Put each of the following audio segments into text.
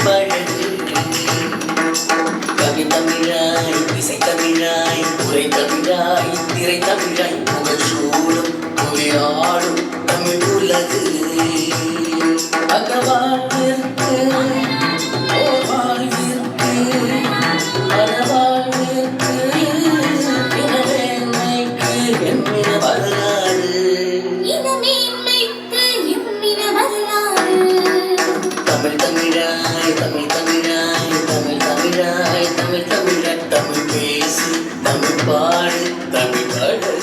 பழகு. கவி தமிழாய் இசை தமிழாய் உரை தமிழாய் திரை தமிழாய் புகழ் சூடும் புவியாடும் தமிழ் உலகு. அகவாழ்விற்கு ஓர் வாழ்விற்கு அறவாழ்விற்கு இனமேன்மைக்கு எம்மின வரலாறு. இனமேன்மைக்கு எம்மின வரலாறு. தமிழ் தமிழாய் தமிழ் தமிழாய் தமிழ் தமிழாய் தமிழ் தமிழாய் தமிழ் பேசு தமிழ் பாடு தமிழ் அழகு.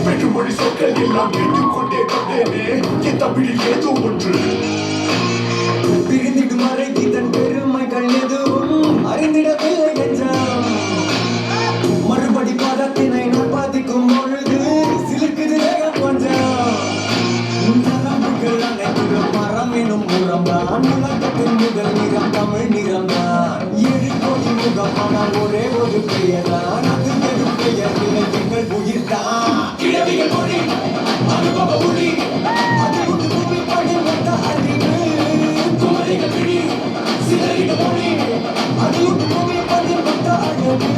வெற்றுமொழி சொற்கள் எல்லாம் கேட்டுக்கொண்டே வந்தேனே என் தமிழில் ஏதோ ஒன்று பிரிந்திடும் வரை இதன் பெருமைகள் எதுவும் அறிந்திடவில்லை என்றான். மறுபடி பதத்தினை நான் பாதிக்கும் பொழுது சிலிர்க்குது வேகம் கொஞ்சம். நரம்புகள் அனைத்தும் மரம் எனும் முறம்தான். உலகத்தின் முதல் நிறம் தமிழ் நிறம்தான். 7 கோடி முகம் ஆனால் ஒரே ஒரு பெயர்தான். அது வெறும் பெயர் இல்லை எங்கள் உயிர்தான். கிழவிகள் மொழி அனுபவ ஒளி அது ஒரு பூமி பணிவந்த அறிவு. குமரிகள் விழி சிலரிட மொழி அது ஒரு பூமி பணிவந்த அழகு.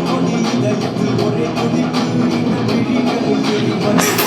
கொடி இதயத்தில் ஒரே துடிப்பு இந்த விழிகளில் எரிவது